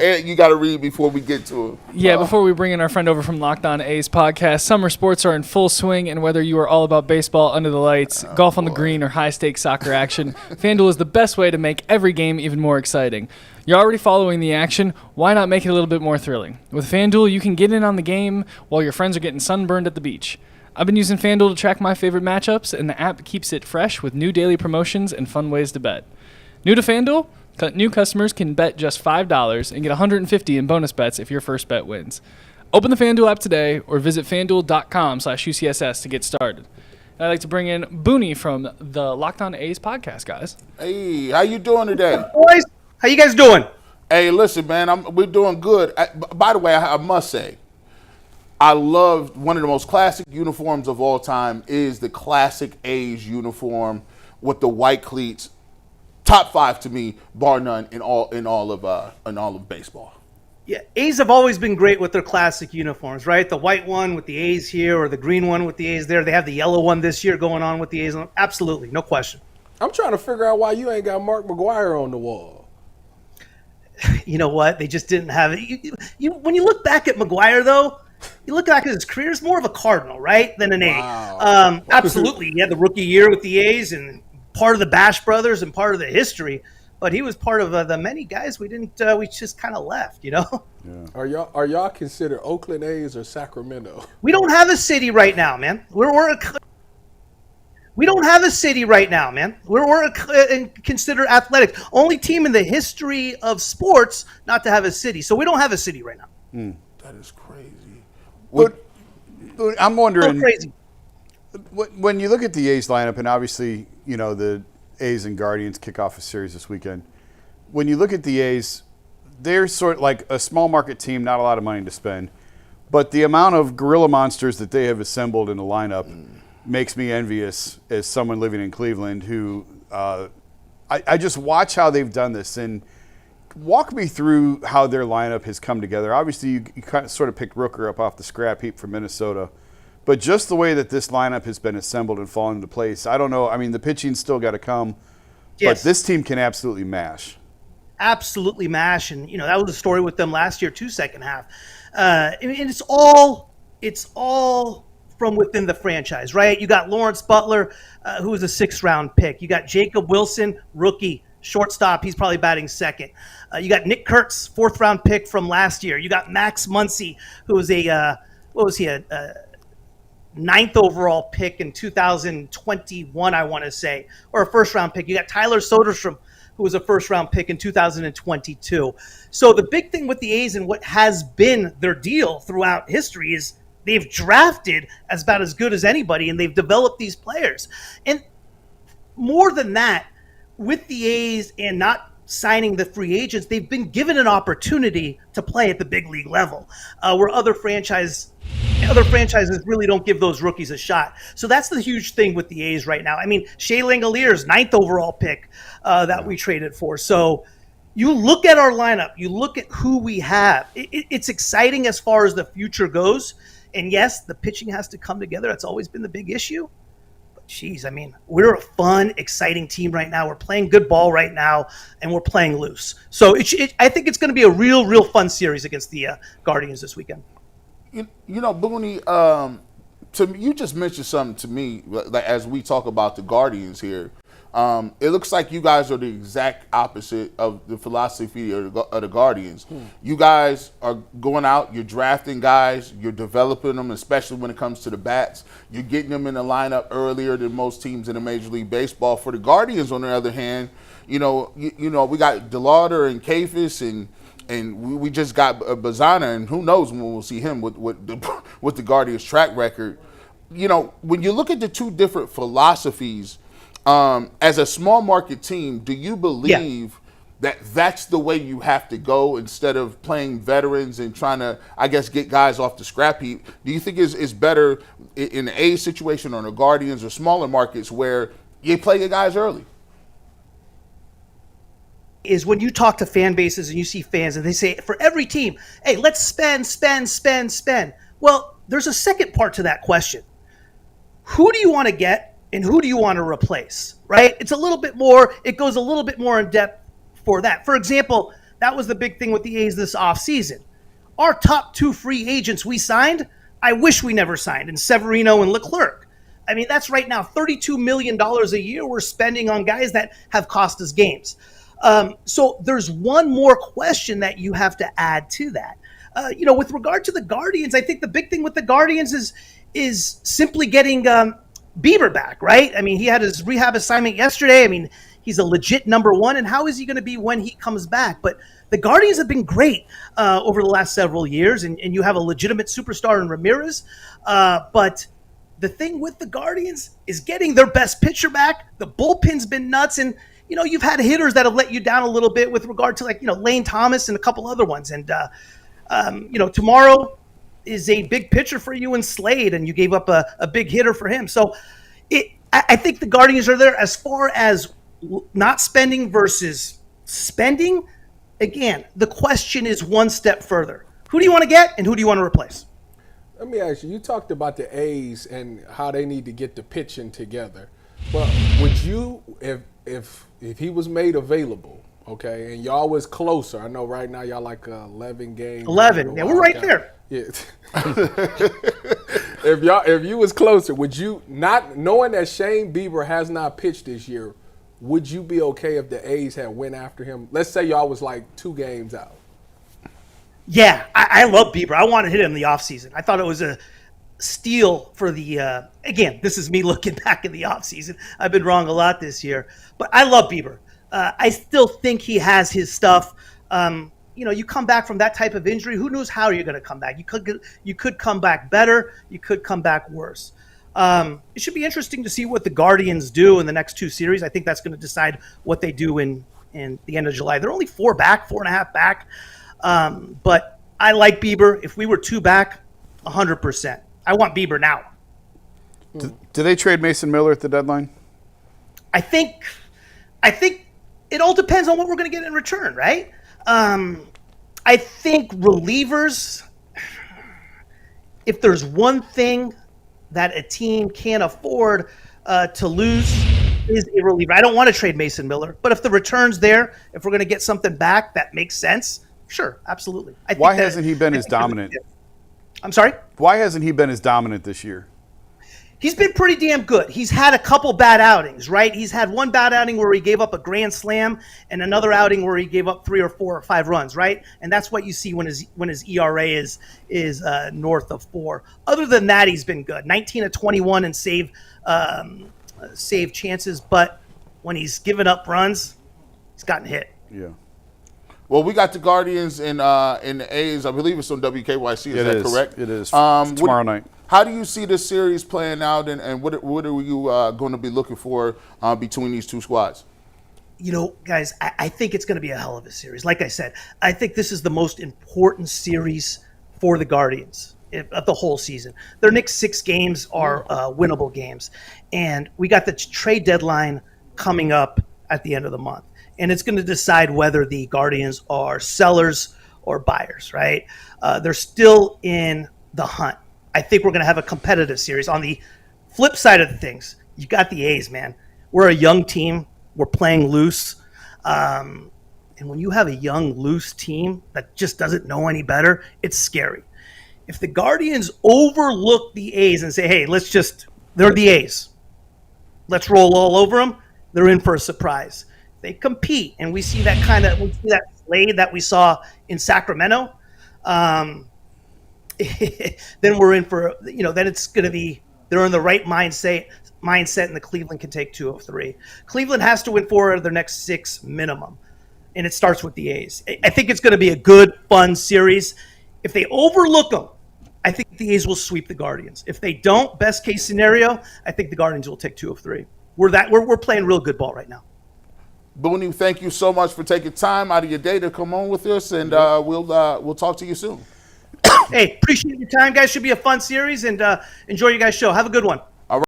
You got to read before we get to it. Yeah, before we bring in our friend over from Locked On A's podcast, summer sports are in full swing, and whether you are all about baseball under the lights, golf on the green, or high-stakes soccer action, FanDuel is the best way to make every game even more exciting. You're already following the action. Why not make it a little bit more thrilling? With FanDuel, you can get in on the game while your friends are getting sunburned at the beach. I've been using FanDuel to track my favorite matchups, and the app keeps it fresh with new daily promotions and fun ways to bet. New to FanDuel? New customers can bet just $5 and get $150 in bonus bets if your first bet wins. Open the FanDuel app today or visit FanDuel.com/UCSS to get started. And I'd like to bring in Bunni from the Locked On A's podcast, guys. Hey, how you doing today? Boys, how you guys doing? Hey, listen, man, we're doing good. By the way, I must say, I love one of the most classic uniforms of all time is the classic A's uniform with the white cleats. Top 5 to me, bar none, in all of baseball. Yeah, A's have always been great with their classic uniforms, right? The white one with the A's here, or the green one with the A's there. They have the yellow one this year going on with the A's. Absolutely, no question. I'm trying to figure out why you ain't got Mark McGwire on the wall. You know what? They just didn't have it. When you look back at McGwire, though, you look back at his career, it's more of a Cardinal, right, than an A. Absolutely, he had the rookie year with the A's and part of the Bash brothers and part of the history, but he was part of the many guys we just kind of left, you know. Yeah. Are y'all considered Oakland A's or Sacramento? We don't have a city right now, man. We don't have a city right now, man. We're considered athletic. Only team in the history of sports not to have a city. So we don't have a city right now. That is crazy. But I'm wondering, So crazy. when you look at the A's lineup, and obviously, you know, the A's and Guardians kick off a series this weekend. When you look at the A's, they're sort of like a small market team, not a lot of money to spend. But the amount of gorilla monsters that they have assembled in the lineup makes me envious as someone living in Cleveland who I just watch how they've done this. And walk me through how their lineup has come together. Obviously, you kind of sort of picked Rooker up off the scrap heap from Minnesota. But just the way that this lineup has been assembled and fallen into place, I don't know. I mean, the pitching's still got to come, but this team can absolutely mash. Absolutely mash, and that was the story with them last year, too. Second half, and it's all from within the franchise, right? You got Lawrence Butler, who was a 6th-round pick. You got Jacob Wilson, rookie shortstop. He's probably batting second. You got Nick Kurtz, 4th-round pick from last year. You got Max Muncy, who was a 9th overall pick in 2021, I want to say, or a 1st-round pick. You got Tyler Soderstrom, who was a 1st-round pick in 2022. So the big thing with the A's and what has been their deal throughout history is they've drafted about as good as anybody, and they've developed these players. And more than that, with the A's and not signing the free agents, they've been given an opportunity to play at the big league level, where other franchises really don't give those rookies a shot. So that's the huge thing with the A's right now. I mean, Shea Langelier's 9th overall pick that we traded for. So you look at our lineup, you look at who we have. It's exciting as far as the future goes. And yes, the pitching has to come together. That's always been the big issue. But geez, I mean, we're a fun, exciting team right now. We're playing good ball right now, and we're playing loose. So I think it's going to be a real fun series against the Guardians this weekend. You know, Bunni, you just mentioned something to me as we talk about the Guardians here. It looks like you guys are the exact opposite of the philosophy of the Guardians. You guys are going out, you're drafting guys, you're developing them, especially when it comes to the bats. You're getting them in the lineup earlier than most teams in the Major League Baseball. For the Guardians, on the other hand, we got DeLauder and Kafis and we just got Bazana, and who knows when we'll see him with the Guardians' track record. When you look at the two different philosophies, as a small market team, do you believe that that's the way you have to go instead of playing veterans and trying to, I guess, get guys off the scrap heap? Do you think it's better in the A situation or the Guardians or smaller markets where you play your guys early? Is when you talk to fan bases and you see fans and they say, for every team, hey, let's spend. Well, there's a second part to that question. Who do you want to get and who do you want to replace, right? It goes a little bit more in depth for that. For example, that was the big thing with the A's this offseason. Our top 2 free agents we signed, I wish we never signed, in Severino and Leclerc. I mean, that's right now $32 million a year we're spending on guys that have cost us games. So there's one more question that you have to add to that. With regard to the Guardians, I think the big thing with the Guardians is simply getting Bieber back, right? I mean, he had his rehab assignment yesterday. I mean, he's a legit number 1, and how is he going to be when he comes back? But the Guardians have been great over the last several years, and you have a legitimate superstar in Ramirez. But the thing with the Guardians is getting their best pitcher back. The bullpen's been nuts, and you've had hitters that have let you down a little bit with regard to Lane Thomas and a couple other ones. And tomorrow is a big pitcher for you in Slade, and you gave up a big hitter for him. So I think the Guardians are there. As far as not spending versus spending, again, the question is one step further. Who do you want to get, and who do you want to replace? Let me ask you, you talked about the A's and how they need to get the pitching together. But would you, if he was made available, okay, and y'all was closer, I know right now y'all like 11 games. 11, yeah, we're right there. Yeah. If you was closer, would you, not knowing that Shane Bieber has not pitched this year, would you be okay if the A's had went after him? Let's say y'all was like 2 games out. Yeah, I love Bieber. I want to hit him in the offseason. I thought it was a steal for the again, this is me looking back in the offseason. I've been wrong a lot this year. But I love Bieber. I still think he has his stuff. You come back from that type of injury, who knows how you're going to come back. You could come back better. You could come back worse. It should be interesting to see what the Guardians do in the next 2 series. I think that's going to decide what they do in the end of July. They're only 4.5 back. But I like Bieber. If we were 2 back, 100%. I want Bieber now. Do they trade Mason Miller at the deadline? I think it all depends on what we're going to get in return, right? I think relievers, if there's one thing that a team can't afford to lose, is a reliever. I don't want to trade Mason Miller, but if the return's there, if we're going to get something back that makes sense, sure, absolutely. Why hasn't he been as dominant? I'm sorry? Why hasn't he been as dominant this year? He's been pretty damn good. He's had a couple bad outings, right? He's had one bad outing where he gave up a grand slam and another outing where he gave up 3 or 4 or 5 runs, right? And that's what you see when his ERA is north of 4. Other than that, he's been good. 19 of 21 and save chances, but when he's given up runs, he's gotten hit. Yeah. Well, we got the Guardians and the A's. I believe it's on WKYC. Is that correct? It is. Tomorrow night. How do you see this series playing out, and what are you going to be looking for between these 2 squads? Guys, I think it's going to be a hell of a series. Like I said, I think this is the most important series for the Guardians of the whole season. Their next 6 games are winnable games, and we got the trade deadline coming up at the end of the month. And it's going to decide whether the Guardians are sellers or buyers, right? They're still in the hunt. I think we're going to have a competitive series. On the flip side of the things, you got the A's, man. We're a young team. We're playing loose. And when you have a young, loose team that just doesn't know any better, it's scary. If the Guardians overlook the A's and say, hey, they're the A's. Let's roll all over them, they're in for a surprise. They compete, and we see that slate that we saw in Sacramento. Then we're in for, then it's going to be, they're in the right mindset, and the Cleveland can take 2 of 3. Cleveland has to win 4 out of their next 6 minimum, and it starts with the A's. I think it's going to be a good, fun series. If they overlook them, I think the A's will sweep the Guardians. If they don't, best case scenario, I think the Guardians will take 2 of 3. We're playing real good ball right now. Bunni, thank you so much for taking time out of your day to come on with us, and we'll talk to you soon. Hey, appreciate your time, guys. Should be a fun series, and enjoy your guys' show. Have a good one.